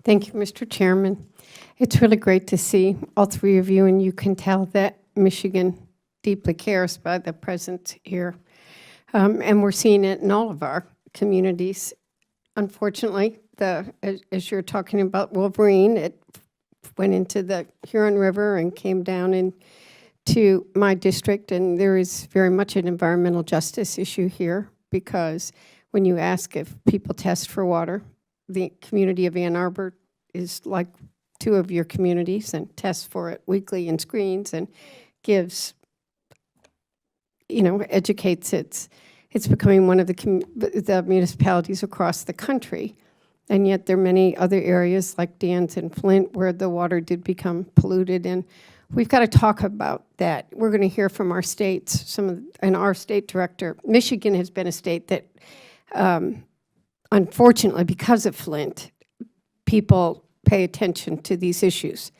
Thank you, Mr. Chairman. It's really great to see all three of you, and you can tell that Michigan deeply cares by the presence here. And we're seeing it in all of our communities. Unfortunately, as you're talking about Wolverine, it went into the Huron River and came down into my district, and there is very much an environmental justice issue here, because when you ask if people test for water, the community of Ann Arbor is like two of your communities and tests for it weekly in screens and gives, educates. It's becoming one of the municipalities across the country. And yet there are many other areas like Dan's and Flint where the water did become polluted, and we've got to talk about that. We're going to hear from our states, and our state director. Michigan has been a state that, unfortunately, because of Flint, people pay attention to these issues.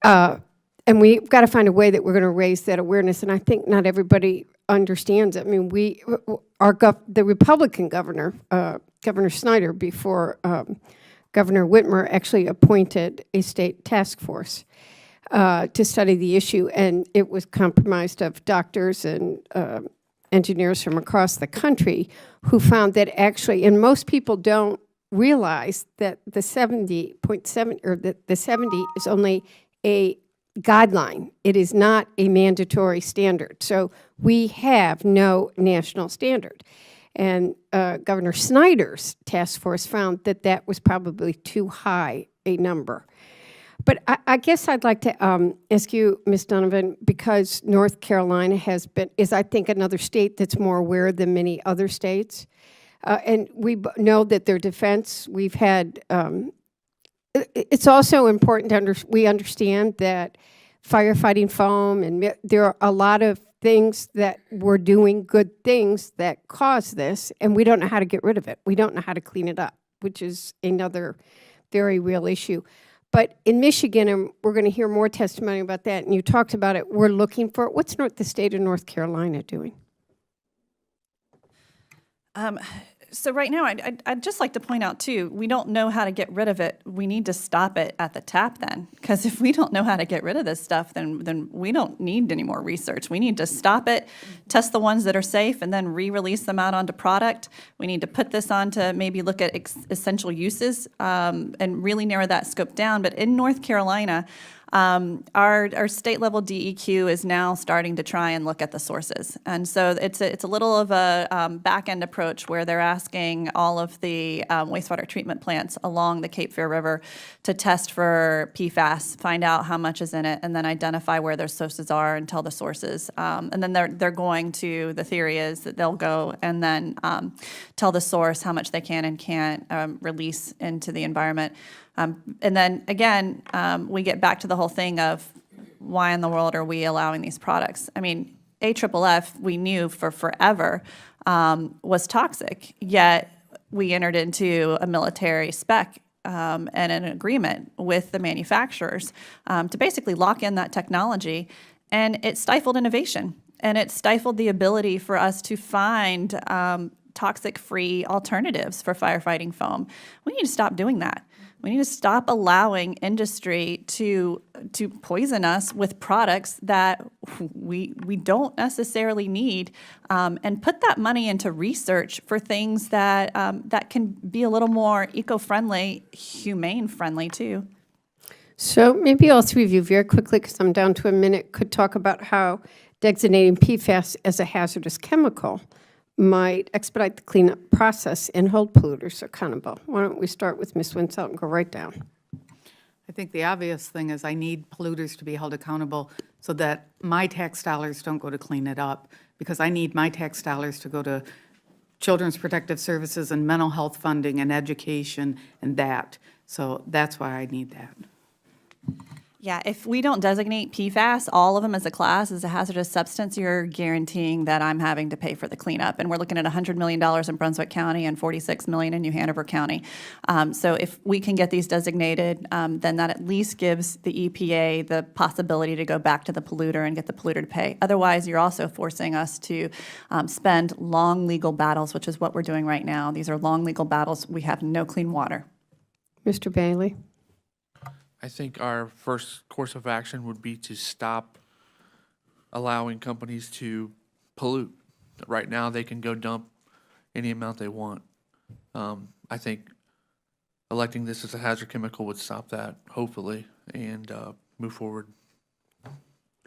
And we've got to find a way that we're going to raise that awareness, and I think not everybody understands it. I mean, the Republican governor, Governor Snyder, before Governor Whitmer, actually appointed a state task force to study the issue, and it was comprised of doctors and engineers from across the country who found that actually, and most people don't realize that the 70.7, or the 70 is only a guideline. It is not a mandatory standard. So we have no national standard. And Governor Snyder's task force found that that was probably too high a number. But I guess I'd like to ask you, Ms. Donovan, because North Carolina is I think another state that's more aware than many other states. And we know that their defense, we've had, it's also important to we understand that firefighting foam, and there are a lot of things that we're doing, good things that cause this, and we don't know how to get rid of it. We don't know how to clean it up, which is another very real issue. But in Michigan, and we're going to hear more testimony about that, and you talked about it, we're looking for it. What's the state of North Carolina doing? So right now, I'd just like to point out, too, we don't know how to get rid of it. We need to stop it at the tap then, because if we don't know how to get rid of this stuff, then we don't need any more research. We need to stop it, test the ones that are safe, and then re-release them out onto product. We need to put this on to maybe look at essential uses and really narrow that scope down. But in North Carolina, our state level DEQ is now starting to try and look at the sources, and so it's a little of a back end approach where they're asking all of the wastewater treatment plants along the Cape Fear River to test for PFAS, find out how much is in it, and then identify where their sources are and tell the sources. And then they're going to, the theory is that they'll go and then tell the source how much they can and can't release into the environment. And then again, we get back to the whole thing of why in the world are we allowing these products? I mean, AFFF, we knew for forever was toxic, yet we entered into a military spec and an agreement with the manufacturers to basically lock in that technology, and it stifled innovation, and it stifled the ability for us to find toxic-free alternatives for firefighting foam. We need to stop doing that. We need to stop allowing industry to poison us with products that we don't necessarily need, and put that money into research for things that that can be a little more eco-friendly, humane-friendly too. So maybe all three of you, very quickly, because I'm down to a minute, could talk about how designating PFAS as a hazardous chemical might expedite the cleanup process and hold polluters accountable. Why don't we start with Ms. Winsell and go right down? I think the obvious thing is I need polluters to be held accountable so that my tax dollars don't go to clean it up, because I need my tax dollars to go to children's protective services and mental health funding and education and that. So that's why I need that. Yeah, if we don't designate PFAS, all of them as a class, as a hazardous substance, you're guaranteeing that I'm having to pay for the cleanup. And we're looking at $100 million in Brunswick County and $46 million in New Hanover County. So if we can get these designated, then that at least gives the EPA the possibility to go back to the polluter and get the polluter to pay. Otherwise, you're also forcing us to spend long legal battles, which is what we're doing right now. These are long legal battles. We have no clean water. Mr. Bailey? I think our first course of action would be to stop allowing companies to pollute. Right now, they can go dump any amount they want. I think electing this as a hazard chemical would stop that, hopefully, and move forward.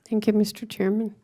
Thank you, Mr. Chairman.